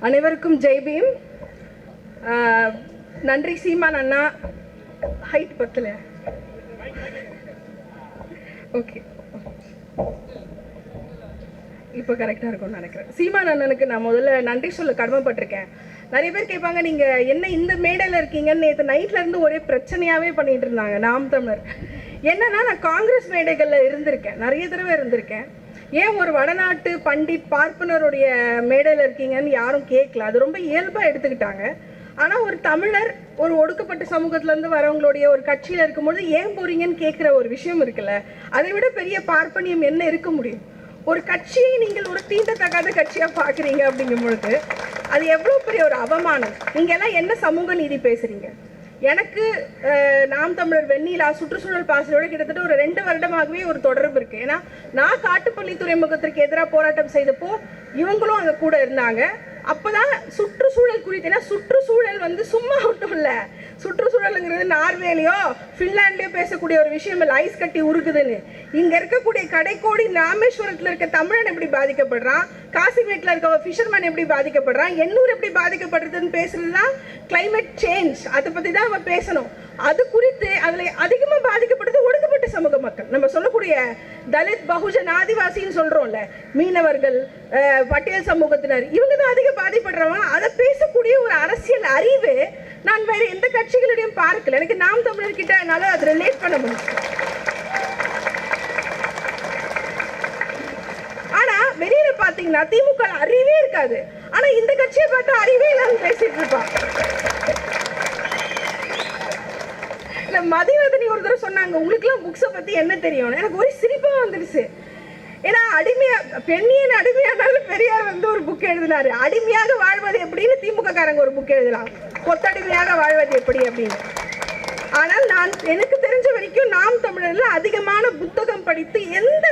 அனைவருக்கும் ஜெய் பீம். நன்றி சீமான் அண்ணா. ஹைட் பத்தல. ஓகே, இப்போ கரெக்டாக இருக்கும்னு நினைக்கிறேன். சீமான் அண்ணனுக்கு நான் முதல்ல நன்றி சொல்ல கடமைப்பட்டிருக்கேன். நிறைய பேர் கேட்பாங்க, நீங்கள் என்ன இந்த மேடையில் இருக்கீங்கன்னு. நேற்று நைட்லேருந்து ஒரே பிரச்சனையாகவே பண்ணிகிட்டு இருந்தாங்க நாம் தமிழர். என்னன்னா, நான் காங்கிரஸ் மேடைகளில் இருந்திருக்கேன், நிறைய தடவை இருந்திருக்கேன். ஏன் ஒரு வடநாட்டு பண்டிட் பார்ப்பனருடைய மேடையில் இருக்கீங்கன்னு யாரும் கேட்கல. அது ரொம்ப இயல்பாக எடுத்துக்கிட்டாங்க. ஆனால் ஒரு தமிழர் ஒரு ஒடுக்கப்பட்ட சமூகத்திலேருந்து வரவங்களுடைய ஒரு கட்சியில் இருக்கும்போது ஏன் போகிறீங்கன்னு கேட்குற ஒரு விஷயம் இருக்குல்ல, அதை விட பெரிய பார்ப்பனியம் என்ன இருக்க முடியும்? ஒரு கட்சியை நீங்கள் ஒரு தீண்டத்தகாத கட்சியாக பார்க்குறீங்க அப்படிங்கும் பொழுது அது எவ்வளோ பெரிய ஒரு அவமானம். நீங்கள் எல்லாம் என்ன சமூக நீதி பேசுகிறீங்க? எனக்கு நாம் தமிழர் வெண்ணிலா சுற்றுச்சூழல் பாசலோட கிட்டத்தட்ட ஒரு 2 வருடமாகவே ஒரு தொடர்பு இருக்குது. ஏன்னா நான் காட்டுப்பள்ளி துறைமுகத்திற்கு எதிராக போராட்டம் செய்தப்போ இவங்களும் அங்கே கூட இருந்தாங்க. அப்போ தான் சுற்றுச்சூழல் குறித்து, ஏன்னா சுற்றுச்சூழல் வந்து சும்மா மட்டும் இல்லை, சுற்றுச்சூழலுங்கிறது நார்வேலையோ ஃபின்லாண்ட்லேயோ பேசக்கூடிய ஒரு விஷயம் இல்லை. ஐஸ் கட்டி உருக்குதுன்னு இங்கே இருக்கக்கூடிய கடைக்கோடி ராமேஸ்வரத்தில் இருக்க தமிழன் எப்படி பாதிக்கப்படுறான், காசிமேட்டில் இருக்க ஃபிஷர்மேன் எப்படி பாதிக்கப்படுறான், எண்ணூர் எப்படி பாதிக்கப்படுறதுன்னு பேசுறது தான் கிளைமேட் சேஞ்ச். அதை பற்றி தான் நம்ம பேசணும். அது குறித்து அதில் அதிகமாக பாதிக்கப்படுறது ஒடுக்கப்பட்ட சமூக மக்கள். நம்ம சொல்லக்கூடிய தலித், பகுஜன், ஆதிவாசின்னு சொல்கிறோம்ல, மீனவர்கள், பட்டியல் சமூகத்தினர், இவங்க தான் அதிக பாதிப்படுறவங்க. அதை பேசக்கூடிய ஒரு அரசியல் அறிவு நான் வேறு எந்த கட்சிகளிடையும் பார்க்கல. எனக்கு நாம் தமிழர்கிட்ட என்னால் அதை ரிலேட் பண்ண முடியும். ஆனால் வெளியில் பார்த்தீங்கன்னா திமுக அறிவே இருக்காது. ஆனால் இந்த கட்சியை பார்த்தா அறிவே இல்லாமல் பேசிட்டு இருப்பான். மதிவதனி ஒரு தடவை சொன்னாங்க, உங்களுக்குலாம் புக்ஸை பற்றி என்ன தெரியும்? எனக்கு ஒரு சிரிப்பாக வந்துடுச்சு. ஏன்னா பெண்ணியன் அடிமையானாலும் பெரியார் வந்து ஒரு புக் எழுதினாரு, அடிமையாக வாழ்வது எப்படின்னு திமுக காரங்க ஒரு புக் எழுதலாம், கொத்தடிமையாக வாழ்வது எப்படி அப்படின்னு. ஆனால் எனக்கு தெரிஞ்ச வரைக்கும் நாம் தமிழர்ல அதிகமான புத்தகம் படித்து எந்த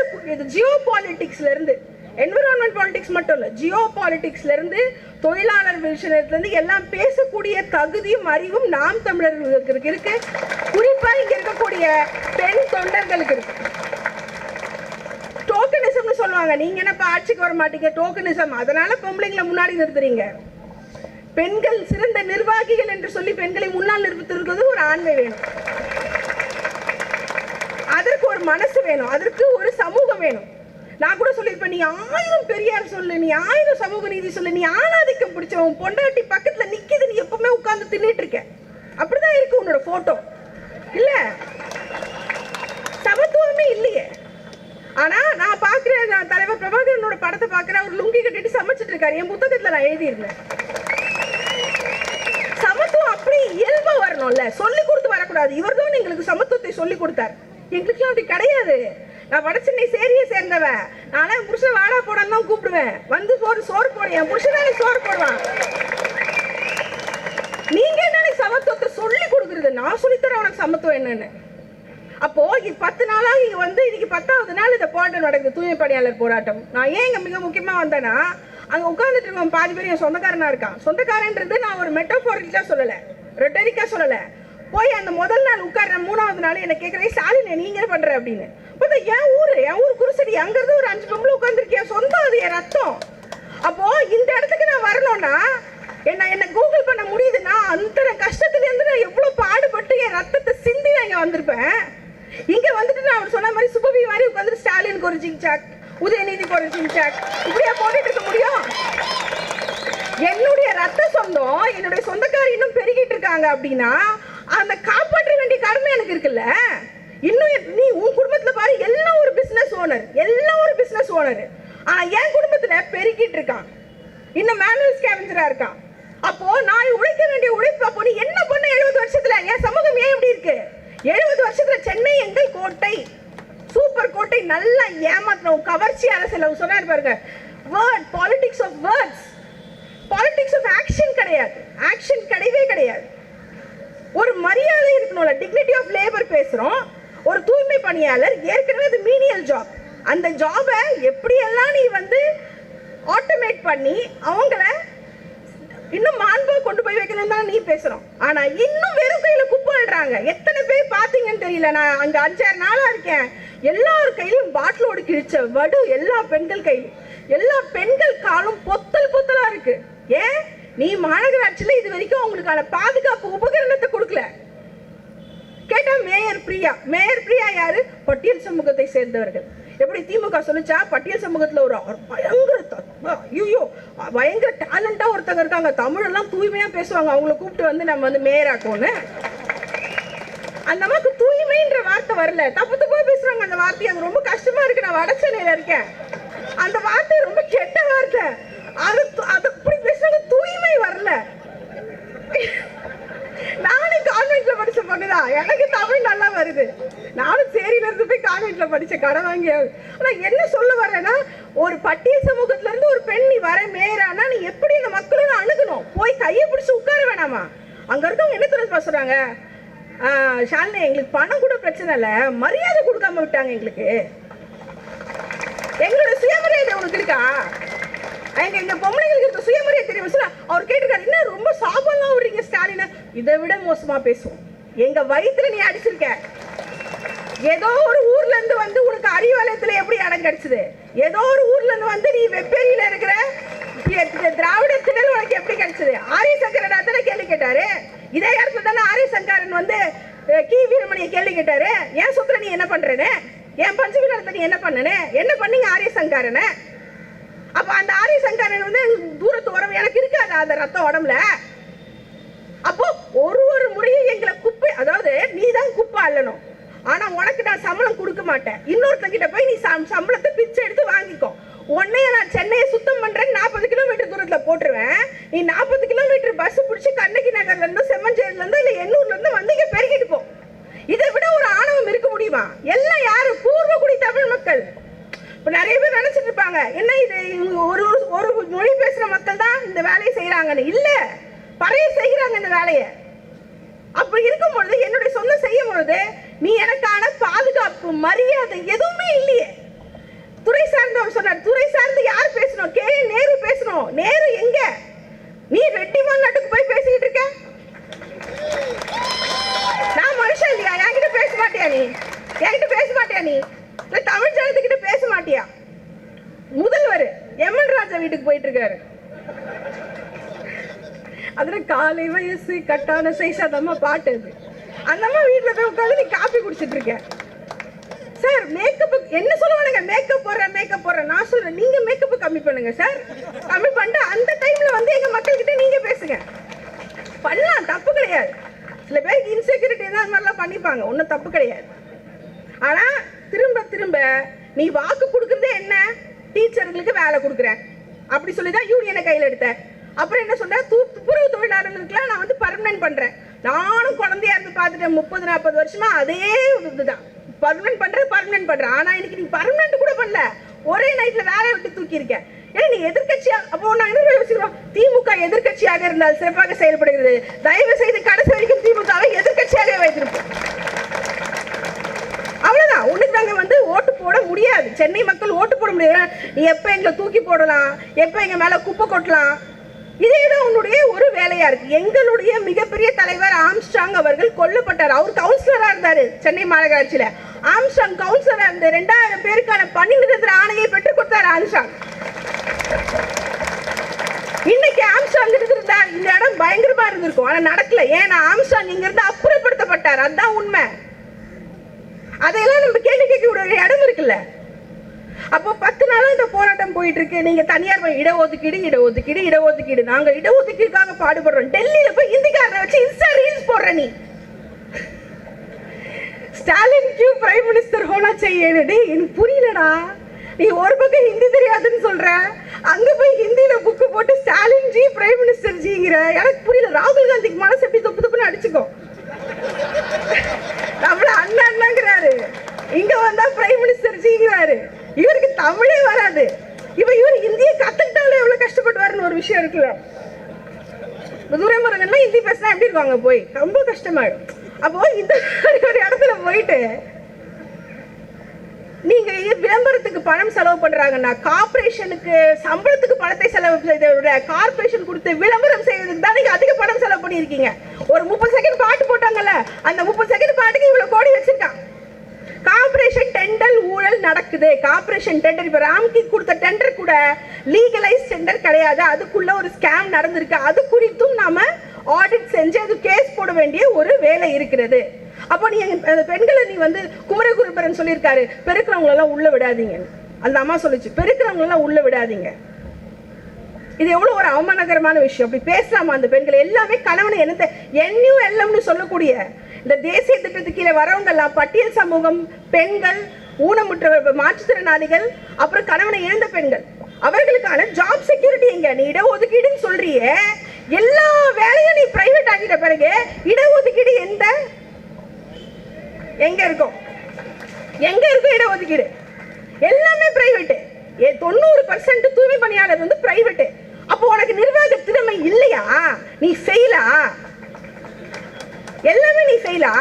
ஜியோ பாலிட்டிக்ஸ்ல இருந்து, என்விரான்மெண்ட் பாலிடிக்ஸ் மட்டும் இல்லை, ஜியோ பாலிட்டிக்ஸ்ல இருந்து தொழிலாளர் விஷயத்திலிருந்து எல்லாம் பேசக்கூடிய தகுதியும் அறிவும் நாம் தமிழர்களுக்கு இருக்கு. குறிப்பா இங்க இருக்கக்கூடிய பெண் தொண்டர்களுக்கு இருக்கு. டோக்கனிசம்னு சொல்லுவாங்க, நீங்க என்னப்பா ஆட்சிக்கு வர மாட்டீங்க, டோக்கனிசம், அதனால பொம்பளைங்களை முன்னாடி நிறுத்துறீங்க. பெண்கள் சிறந்த நிர்வாகிகள் என்று சொல்லி பெண்களை முன்னால் நிறுத்துறது ஒரு ஆண்மை வேணும், அதற்கு ஒரு மனசு வேணும், அதற்கு ஒரு சமூகம் வேணும். நான் கூட சொல்லியிருப்பேன், நீ 1000 பெரியார் சொல்லு, நீ 1000 சமூக நீதி சொல்லு, நீ ஆணாதிக்கம் பிடிச்சவன் பொண்டாட்டி பக்கத்துல நிக்கிது, நீ எப்பவுமே உட்கார்ந்து தின்னுட்டு இருக்க, அப்படிதான் இருக்கு உன்னோட போட்டோ. இல்ல சமத்துவமே இல்லையே. ஆனா நான் பாக்குறேன், நான் தலைவர் பிரபாகரனோட படத்தை பாக்குறேன், அவர் லுங்கி கட்டிட்டு சமைச்சிட்டு இருக்காரு. என் புத்தகத்துல நான் எழுதியிருந்தேன், சமத்துவம் அப்படி இயல்பா வரணும்ல, சொல்லி கொடுத்து வரக்கூடாது. இவர் தான் எங்களுக்கு சமத்துவத்தை சொல்லி கொடுத்தார், எங்களுக்குலாம் அப்படி கிடையாது. நான் வட சென்னை சேரியை சேர்ந்தவன், நானே புருஷன் வாடா போடான்னு தான் கூப்பிடுவேன், வந்து சோறு போடு, என் புருஷனாலே சோறு போடுவான். நீங்க என்ன சமத்துவத்தை சொல்லி கொடுக்குறது? நான் சொல்லித்தரேன் உனக்கு சமத்துவம் என்னன்னு. அப்போ 10 நாளாக இங்க வந்து இன்னைக்கு 10வது நாள் இந்த போராட்டம் நடக்குது, தூய்மை பணியாளர் போராட்டம். நான் ஏன் இங்க மிக முக்கியமா வந்தேன்னா, அங்க உட்கார்ந்துட்டு இருக்கவன் பாதி பேர் என் சொந்தக்காரனா இருக்கான். சொந்தக்காரன்றது நான் ஒரு மெட்டாஃபோரிக்கலா சொல்லல, ரெட்டரிக்கா சொல்லல. போய் அந்த முதல் நாள் உட்கார்ற 3வது நாள் என்ன கேட்கறேன், ஸ்டாலின் நீங்க என்ன பண்ற அப்படின்னு. என் ஊர் குருசடி, அங்கிருந்து ஒரு 5 பொம்பளை உட்கார்ந்துருக்கேன், சொந்தம், அது என் ரத்தம். அப்போ இந்த இடத்துக்கு நான் வரணும்னா என்ன கூகுள் பண்ண முடியுதுன்னா, அந்த கஷ்டத்துல இருந்து நான் எவ்வளவு பாடுபட்டு என் ரத்தத்தை சிந்தி நான் இங்க வந்திருப்பேன். இங்க வந்துட்டு நான் அவர் சொன்ன மாதிரி சுபவி மாதிரி உட்கார்ந்து ஸ்டாலினுக்கு ஒரு ஜிங்சாக், உதயநிதிக்கு ஒரு ஜிங்சாக், இப்படியா போட்டுட்டு இருக்க முடியும்? என்னுடைய ரத்த சொந்தம், என்னுடைய சொந்தக்காரர் இன்னும் பெருகிட்டு இருக்காங்க அப்படின்னா அந்த காப்பாற்ற வேண்டிய கடமை எனக்கு இருக்குல்ல. இன்னும் நீ உன் குடும்பத்துல பாரு, எல்லாம் ஒரு பிசினஸ் ஓனர், ஆனா என் குடும்பத்துல பெருகிட்டு இருக்கான், இன்னும் மேனுவல் ஸ்கேவெஞ்சரா இருக்கான். அப்போ நான் உழைக்க வேண்டிய உழைப்பு, அப்போ நீ என்ன பண்ண 70 வருஷத்துல? என் சமூகம் ஏன் இப்படி இருக்கு? 70 வருஷத்துல சென்னை எங்கள் கோட்டை, சூப்பர் கோட்டை, நல்லா ஏமாத்தின கவர்ச்சி அரசியல் சொன்னார் பாருங்க. Word politics of words, politics of action கிடையாது, ஆக்ஷன் கிடையவே கிடையாது. ஒரு மரியாதை இருக்கணும்ல, டிக்னிட்டி ஆஃப் லேபர் பேசுறோம். ஒரு தூய்மை பணியாளர் ஏற்கனவே அது மீனியல் ஜாப், அந்த ஜாபை எப்படியெல்லாம் நீ வந்து ஆட்டோமேட் பண்ணி அவங்கள இன்னும் மாண்பா கொண்டு போய் வைக்கணும் தான் நீ பேசுறோம். ஆனா இன்னும் வெறும் கையில குப்பைடுறாங்க. எத்தனை பேர் பாத்தீங்கன்னு தெரியல, நான் அங்க 5-6 நாளா இருக்கேன், எல்லார் கையிலும் பாட்டிலோடு கிழிச்ச வடு, எல்லா பெண்கள் கையிலும், எல்லா பெண்கள் காலும் பொத்தலா இருக்கு. ஏன் நீ மாநகராட்சியில் இது வரைக்கும் அவங்களுக்கான பாதுகாப்பு உபகரணத்தை கொடுக்கல. கேட்டா மேயர் பிரியா யாரு? பட்டியல் சமூகத்தை சேர்ந்தவர்கள். எப்படி திமுக சொல்லிச்சா பட்டியல் சமூகத்துல ஒரு பயங்கர டேலண்டா ஒருத்தங்க இருக்காங்க, தமிழ் எல்லாம் தூய்மையா பேசுவாங்க, அவங்களை கூப்பிட்டு வந்து நம்ம வந்து மேயர் ஆக்கோன்னு. அந்த அம்மாக்கு தூய்மைன்ற வார்த்தை வரல, தப்பு தப்பா பேசுறாங்க அந்த வார்த்தை. அது ரொம்ப கஷ்டமா இருக்கு. நான் வடச்சென்னையில இருக்கேன், அந்த வார்த்தை ரொம்ப கெட்ட வார்த்தை. அது அப்படி பேசுறாங்க, தூய்மை வரல. நானே கான்வென்ட்ல படிச்ச பொண்ணுதான், எனக்கு தமிழ் நல்லா வருது. நானும் சேரியில இருந்து போய் கான்வென்ட்ல படிச்ச கடை வாங்கியாவது. ஆனா என்ன சொல்ல வரேன்னா, ஒரு பட்டியல் சமூகத்துல இருந்து ஒரு பெண் நீ வர மேயரானா நீ எப்படி இந்த மக்களோட அணுகணும்? போய் கையை பிடிச்சு உட்கார வேணாமா? அங்க இருக்கவங்க என்ன தெரிஞ்சு பேசுறாங்க, ஷாலினி எங்களுக்கு பணம் கூட பிரச்சனை இல்லை, மரியாதை கொடுக்காம விட்டாங்க எங்களுக்கு. எங்களோட சுயமரியாதை உனக்கு இருக்கா? எங்க பொம்பளைங்களுக்கு இருக்க சுயமரியாதை தெரியும். அவர் கேட்டிருக்காரு, என்ன ரொம்ப சாபம்லாம் விடுறீங்க ஸ்டாலின்? இதை விட மோசமா பேசுவோம். எங்க வயிற்றுல நீ அடிச்சிருக்க. ஏதோ ஒரு ஊர்ல இருந்து வந்து உனக்கு அறிவாலயத்துல எப்படி இடம் கிடைச்சது? ஏதோ ஒரு ஊர்ல இருந்து வந்து நீ வெப்பேரியில இருக்கிற திராவிட திடல் உனக்கு எப்படி கிடைச்சது? ஆரிய சங்கரன் தானே கேள்வி கேட்டாரு. இதே இடத்துல தானே ஆரிய சங்கரன் வந்து கி வீரமணியை கேள்வி கேட்டாரு, ஏன் சொத்துல நீ என்ன பண்றேன்னு, ஏன் பஞ்சவிழத்தை நீ என்ன பண்ணனு, என்ன பண்ணீங்க ஆரிய சங்கரன? அப்ப அந்த ஆரிய சங்கரன் வந்து தூரத்து உறவு எனக்கு இருக்காது அந்த ரத்தம் உடம்புல. அப்போ ஒரு முறையும் எங்களை குப்பை, அதாவது நீ தான் குப்பை அள்ளணும், ஆனா உனக்கு நான் சம்பளம் கொடுக்க மாட்டேன். இன்னொருத்தங்கிட்ட போய் நீ சம்பளத்தை பிச்சை எடுத்து வாங்கிக்கோ. உன்னைய நான் சென்னையை சுத்தம் பண்றேன் 40 கிலோமீட்டர் தூரத்துல போட்டுருவேன். நீ 40 கிலோமீட்டர் பஸ் பிடிச்சி கண்ணகி நகர்ல இருந்து செம்மஞ்சேரில இருந்து இல்ல எண்ணூர்ல இருந்து வந்து இங்க பெருகிட்டு போ. இதை விட ஒரு ஆணவம் இருக்க முடியுமா? எல்லாம் யாரு? பூர்வகுடி தமிழ் மக்கள். இப்ப நிறைய பேர் நினைச்சிட்டு இருப்பாங்க, என்ன இது ஒரு மொழி பேசுற மக்கள் தான் இந்த வேலையை செய்யறாங்கன்னு. இல்ல, பறைய செய்யறாங்க இந்த வேலையை. அப்படி இருக்கும் பொழுது என்னுடைய சொந்தம் செய்யும் பொழுது நீ எனக்கான பாதுகாப்பு மரியாதை எதுவுமே இல்லையே. துறை சார்ந்தவர் சொன்னார், துறை சார்ந்து யார் பேசணும்? கே நேரு பேசணும். நேரு எங்க? நீ ரெட்டிமான் நாட்டுக்கு போய் பேசிக்கிட்டு இருக்க. நான் மனுஷன் இல்லையா? என்கிட்ட பேச மாட்டியா நீ? என்கிட்ட பேச மாட்டியா நீ? இல்ல தமிழ் ஜனத்துக்கிட்ட பேச மாட்டியா? முதல்வர் எம்என் ராஜா வீட்டுக்கு போயிட்டு இருக்காரு. அதுல காலை வயசு கட்டான சைசாதம்மா பாட்டு அது. அந்த அம்மா வீட்டுல போய் உட்காந்து நீ காப்பி குடிச்சிட்டு இருக்க. சார் மேக்கப் என்ன சொல்லுவானுங்க, மேக்கப் போடுறேன். நான் சொல்றேன், நீங்க மேக்கப் கம்மி பண்ணுங்க சார். கம்மி பண்ணிட்டு அந்த டைம்ல வந்து எங்க மக்கள் கிட்ட நீங்க பேசுங்க. பண்ணலாம், தப்பு கிடையாது. சில பேருக்கு இன்செக்யூரிட்டி அந்த மாதிரிலாம் பண்ணிப்பாங்க, ஒன்றும் தப்பு கிடையாது. ஆனா திரும்ப நீ வாக்கு கொடுக்கறதே என்ன? டீச்சர்களுக்கு வேலை கொடுக்குறேன் அப்படி சொல்லிதான் யூனியனை கையில் எடுத்தேன். அப்புறம் என்ன சொல்ற, துப்புரவு தொழிலாளர்களுக்குலாம் நான் வந்து பர்மனன்ட் பண்றேன். நானும் குழந்தையா இருந்து பார்த்துட்டேன் 30-40 வருஷமா அதே இதுதான். பர்மனன்ட் பண்றேன். ஆனா இன்னைக்கு நீ பர்மனன்ட் கூட பண்ணல, ஒரே நைட்ல வேலையை விட்டு தூக்கி இருக்க. ஏன்னா நீ எதிர்கட்சியா, அப்போ நாங்க என்ன யோசிக்கிறோம், திமுக எதிர்கட்சியாக இருந்தால் சிறப்பாக செயல்படுகிறது. தயவு செய்து கடைசி வரைக்கும் திமுகவை எதிர்கட்சியாக வைத்திருப்போம். அவ்வளவுதான். உனக்கு நாங்க வந்து ஓட்டு போட முடியாது, சென்னை மக்கள் ஓட்டு போட முடியாது. நீ எப்ப எங்களை தூக்கி போடலாம், எப்ப எங்க மேல குப்பை கொட்டலாம், இதேதான் உன்னுடைய ஒரு வேலையா இருக்கு. எங்களுடைய மிகப்பெரிய தலைவர் ஆம்ஸ்ட்ராங் அவர்கள் கொல்லப்பட்டார். அவர் கவுன்சிலரா இருந்தாரு சென்னை மாநகராட்சியில. ஆம்ஸ்ட்ராங் கவுன்சிலரா இருந்த 2000 பேருக்கான பணி நிரந்தர ஆணையை பெற்றுக் கொடுத்தார் ஆம்ஸ்ட்ராங். இன்னைக்கு ஆம்ஸ்ட்ராங் இருந்திருந்தா இந்த இடம் பயங்கரமா இருந்திருக்கும். ஆனா நடக்கல. ஏன்னா ஆம்ஸ்ட்ராங் இங்க இருந்து அப்புறப்படுத்தப்பட்டார். அதுதான் உண்மை. அதையெல்லாம் நம்ம கேள்வி கேட்க இடம் இருக்குல்ல. அப்போ 10 நாளா இந்த போராட்டம் போயிட்டு இருக்கு. நீங்க தனியார் இடஒதுக்கீடு. நாங்க இடஒதுக்கீடுக்காக பாடுபடுறோம். டெல்லியில போய் இந்திக்காரரை வச்சு இன்ஸ்டா ரீல்ஸ் போடுற நீ. ஸ்டாலின் கியூ பிரைம் மினிஸ்டர் ஹோனா செய்யடி. எனக்கு புரியலடா. நீ ஒரு பக்கம் ஹிந்தி தெரியாதுன்னு சொல்ற, அங்க போய் ஹிந்தியில புக்கு போட்டு ஸ்டாலின் ஜி பிரைம் மினிஸ்டர் ஜிங்கிற. எனக்கு புரியல. ராகுல் காந்திக்கு மனசு எப்படி தொப்புன்னு அடிச்சுக்கோ. நம்மள அண்ணாங்கிறாரு, இங்க வந்தா பிரைம் மினிஸ்டர் ஜிங்கிறாரு. இவருக்கு தமிழே வராது. இவர் ஹிந்தியை கத்துக்கிட்டாலே எவ்வளவு கஷ்டப்படுவாருன்னு ஒரு விஷயம் இருக்குல்ல. துரைமுருகன்லாம் ஹிந்தி பேசினா எப்படி இருக்காங்க, போய் ரொம்ப கஷ்டமாயிடும். அப்போ இந்த ஒரு இடத்துல போயிட்டு நீங்க விளம்பரத்துக்கு பணம் செலவு பண்றாங்கன்னா, கார்பரேஷனுக்கு சம்பளத்துக்கு பணத்தை செலவு செய்த விட கார்பரேஷன் கொடுத்து விளம்பரம் செய்வதற்கு தான் நீங்க அதிக பணம் செலவு பண்ணியிருக்கீங்க. ஒரு 30 செகண்ட் பாட்டு போட்டாங்கல்ல, அந்த 30 செகண்ட் பாட்டுக்கு இவ்வளவு கோடி வச்சிருக்கான். கார்பரேஷன் டெண்டல் ஊழல் நடக்குது. கார்ப்பரேஷன் டெண்டர், இப்போ ராம்கி கொடுத்த டெண்டர் கூட லீகலைஸ் டெண்டர் கிடையாது, அதுக்குள்ள ஒரு ஸ்கேம் நடந்திருக்கு. அது குறித்தும் நாம ஆடிட் செஞ்சு அது கேஸ் போட வேண்டிய ஒரு வேலை இருக்கிறது. அப்போ நீ பெண்களை நீ வந்து குமரகுருபரன் சொல்லியிருக்காரு, பெருக்கிறவங்களெல்லாம் உள்ள விடாதீங்க. அந்த அம்மா சொல்லிச்சு, பெருக்கிறவங்களெல்லாம் உள்ள விடாதீங்க. இது எவ்வளவு ஒரு அவமானகரமான விஷயம். அப்படி பேசலாமா அந்த பெண்கள்? எல்லாமே கணவனை என்ன NULMனு சொல்லக்கூடிய இந்த தேசிய திட்டத்துக்கு கீழே வரவங்க எல்லாம் பட்டியல் சமூகம், பெண்கள், ஊனமுற்ற மாற்றுத்திறனாளிகள், அப்புறம் கணவனை இழந்த பெண்கள், அவர்களுக்கான ஜாப் செக்யூரிட்டி எங்க? நீ இடஒதுக்கீடுன்னு சொல்றியே, எல்லா வேலையும் நீ பிரைவேட் ஆகிட்ட பிறகு இடஒதுக்கீடு எங்க இருக்கும்? எங்க இருக்கும் இடஒதுக்கீடு? எல்லாமே பிரைவேட். 90% தூய்மை பணியாளர் வந்து பிரைவேட். அப்போ உனக்கு நிர்வாக திறமை இல்லையா? நீ ஃபெயிலா? எல்லாமே நீ ஃபெயிலா?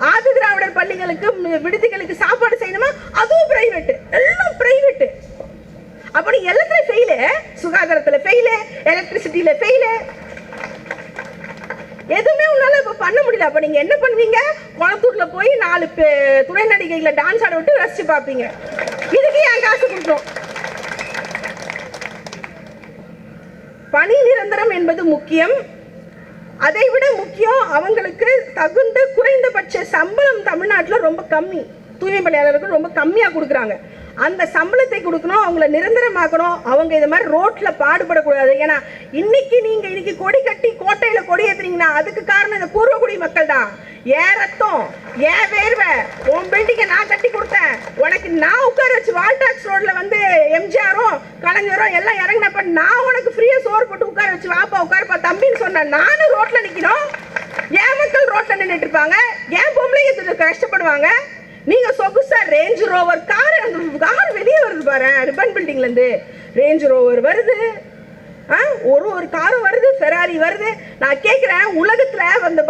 ஆதி திராவிடர் பள்ளிகளுக்கு, விடுதிகளுக்கு சாப்பாடு செய்யணுமா? அதுவும் பிரைவேட். எல்லாம் பிரைவேட். அப்ப நீ எல்லாத்துலயும் ஃபெயிலு. சுகாதாரத்துல ஃபெயிலு, எலக்ட்ரிசிட்டியில ஃபெயிலு, எதுவுமே உன்னால இப்ப பண்ண முடியல. அப்ப நீங்க என்ன பண்ணுவீங்க? குளத்தூர்ல போய் 4 துணை நடிகைகளை டான்ஸ் ஆட விட்டு ரசிச்சு பார்ப்பீங்க. இதுக்கு ஏன் காசு கொடுத்தோம்? பணி நிரந்தரம் என்பது முக்கியம். அதை விட முக்கியம், அவங்களுக்கு தகுந்த குறைந்தபட்ச சம்பளம் தமிழ்நாட்டில் ரொம்ப கம்மி. தூய்மை பணியாளருக்கு ரொம்ப கம்மியாக கொடுக்குறாங்க. அந்த சம்பளத்தை கொடுக்கணும், அவங்கள நிரந்தரமாக்கணும். அவங்க இது மாதிரி ரோட்ல பாடுபடக்கூடாது. ஏன்னா இன்னைக்கு கொடி கட்டி கோட்டையில கொடி ஏத்துறீங்கன்னா அதுக்கு காரணம் இந்த பூர்வகுடி மக்கள் தான். ஏன் ரத்தம், ஏன் வேர்வை, உன் பில்டிங்கை நான் கட்டி கொடுத்தேன், உனக்கு நான் உட்கார வச்சு வால்டாக்ஸ் ரோட்ல வந்து எம்ஜிஆரும் கலைஞரும் எல்லாம் இறங்கினப்ப நான் உனக்கு ஃப்ரீயா சோறு போட்டு உட்கார வச்சு வாப்பா உட்காருப்பா தம்பின்னு சொன்னேன். நானும் ரோட்ல நிக்கணும், ஏன் மக்கள் ரோட்ல நின்றுட்டு இருப்பாங்க, ஏன் பொம்பளைங்க கஷ்டப்படுவாங்க. நீங்க சொகுசா ரேஞ்ச் ரோவர் கார், அந்த கார் வெளியே வருது பாரு, ரிப்பன் பில்டிங்ல இருந்து ரேஞ்ச் ரோவர் வருது, ஒரு காரும் வருது, ஃபெராரி வருது. நான் கேட்கிறேன், உலகத்துல அந்த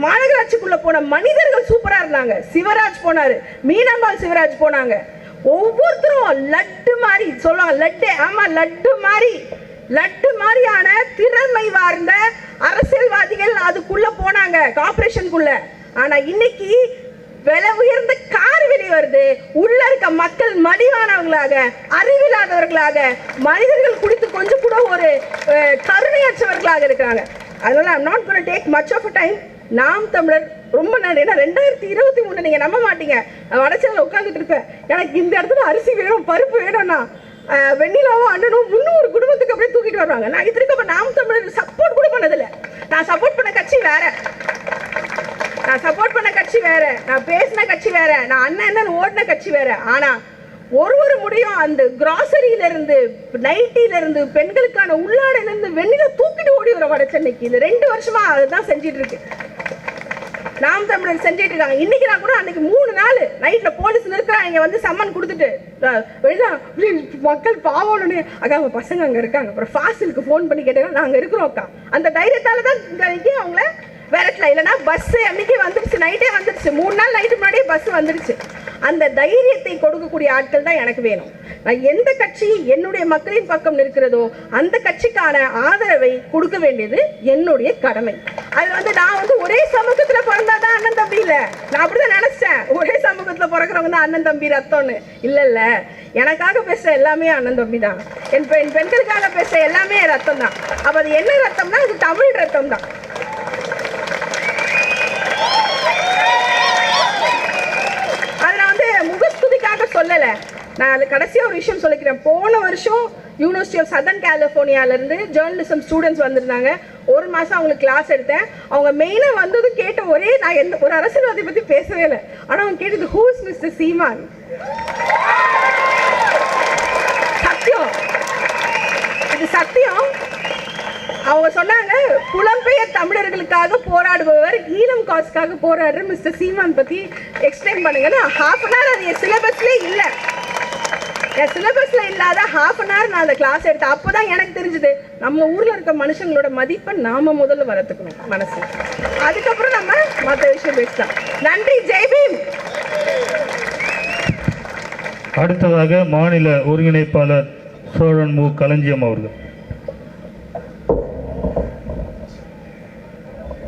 மாநகராட்சிக்குள்ள போன மனிதர்கள் சூப்பரா இருந்தாங்க. சிவராஜ் போனாரு, மீனாம்பாள் சிவராஜ் போனாங்க. ஒவ்வொருத்தரும் லட்டு மாதிரி சொல்லுவாங்க, லட்டு, ஆமா லட்டு மாதிரியான திறமை வார்ந்த அரசியல்வாதிகள் அதுக்குள்ள போனாங்க, கார்ப்பரேஷனுக்குள்ள. ஆனா இன்னைக்கு விலை உயர்ந்த கார் வெளியே வருது, உள்ள இருக்க மக்கள் மடிவானவங்களாக, அறிவில்லாதவர்களாக, மனிதர்கள் குடித்து கொஞ்சம் கூட ஒரு கருணையற்றவர்களாக இருக்கிறாங்க. அதனால I'm not going to take much of a time. நாம் தமிழர் ரொம்ப நன்றி. ஏன்னா 2023 நீங்க நம்ப மாட்டீங்க, வடச்சேரியில் உட்காந்துட்டு இருப்பேன், எனக்கு இந்த இடத்துல அரிசி வேணும், பருப்பு வேணும்னா வெண்ணிலாவும் அண்ணனும் 300 குடும்பத்துக்கு அப்படியே தூக்கிட்டு வருவாங்க. நான் இதுக்கு நாம் தமிழர் சப்போர்ட் கூட பண்ணதில்லை. நான் சப்போர்ட் பண்ண கட்சி வேற, நான் சப்போர்ட் பண்ண கட்சி வேற, நான் பேசின கட்சி வேற, நான் அண்ணன் ஓடின கட்சி வேற. ஆனா ஒரு முடியும் அந்த கிராசரியில இருந்து, நைட்டில இருந்து, பெண்களுக்கான உள்ளாடையில இருந்து வெண்ணில தூக்கிட்டு ஓடி வர வட சென்னைக்கு இது 2 வருஷமா அதுதான் செஞ்சிட்டு இருக்கு. நாம் தமிழர் செஞ்சிட்டு இருக்காங்க. இன்னைக்கு நான் கூட அன்னைக்கு 3 நாள் நைட்ல போலீஸ் நிற்கிறாங்க, வந்து சம்மன் கொடுத்துட்டு மக்கள் பாவம்னு, அக்கா அவங்க பசங்க அங்க இருக்காங்க, அப்புறம் ஃபாசிலுக்கு ஃபோன் பண்ணி கேட்டாங்க, நாங்க இருக்கிறோம் அக்கா. அந்த தைரியத்தால தான் அவங்கள விரட்டல. இல்லைன்னா பஸ் அன்னைக்கு வந்துருச்சு, நைட்டே வந்துருச்சு, 3 நாள் நைட்டு முன்னாடியே பஸ் வந்துருச்சு. அந்த தைரியத்தை கொடுக்கக்கூடிய ஆட்கள் தான் எனக்கு வேணும். நான் எந்த கட்சி என்னுடைய மக்களின் பக்கம் நிற்கிறதோ அந்த கட்சிக்கான ஆதரவை கொடுக்க வேண்டியது என்னுடைய கடமை. அது வந்து நான் வந்து ஒரே சமூகத்துல பிறந்தாதான் அண்ணன் தம்பி இல்ல, நான் அப்படிதான் நினைச்சேன். ஒரே சமூகத்துல பிறக்கிறவங்க தான் அண்ணன் தம்பி ரத்தம்னு இல்ல. எனக்காக பேசுற எல்லாமே அண்ணன் தம்பி தான், என் பெண்களுக்காக பேசுற எல்லாமே ரத்தம் தான். அப்ப அது என்ன ரத்தம்னா அது தமிழ் ரத்தம் தான். சொல்லல, நான் கடைசியா ஒரு விஷயம் சொல்லிக்கிறேன். போன வருஷம் யூனிவர்சிட்டி ஆஃப் சதர்ன் கலிஃபோர்னியால இருந்து ஜேர்னலிசம் ஸ்டூடெண்ட்ஸ் வந்திருந்தாங்க. 1 மாசம் அவங்களுக்கு கிளாஸ் எடுத்தேன். அவங்க மெயினா வந்ததும் கேட்ட ஒரே, நான் எந்த ஒரு அரசியல்வாதி பத்தி பேசவே இல்லை, ஆனா அவங்க கேட்டது ஹூ இஸ் மிஸ்டர் சீமான். சத்தியம், இது சத்தியம். அவங்க சொன்னாங்க, புலம்பெயர் தமிழர்களுக்காக போராடுபவர், ஈழம் காசுக்காக போராடுற மிஸ்டர் சீமான் பத்தி எக்ஸ்பிளைன் பண்ணுங்கன்னா ½ அன் ஹவர். அது என் சிலபஸ்ல இல்ல, என் சிலபஸ்ல இல்லாத ½ அன் ஹவர் நான் அந்த கிளாஸ் எடுத்தேன். அப்போதான் எனக்கு தெரிஞ்சது, நம்ம ஊர்ல இருக்க மனுஷங்களோட மதிப்பை நாம முதல்ல வளர்த்துக்கணும் மனசு, அதுக்கப்புறம் நம்ம மற்ற விஷயம் பேசலாம். நன்றி, ஜெய்பீம். அடுத்ததாக மாநில ஒருங்கிணைப்பாளர் சோழன் மு. களஞ்சியம் அவர்கள்.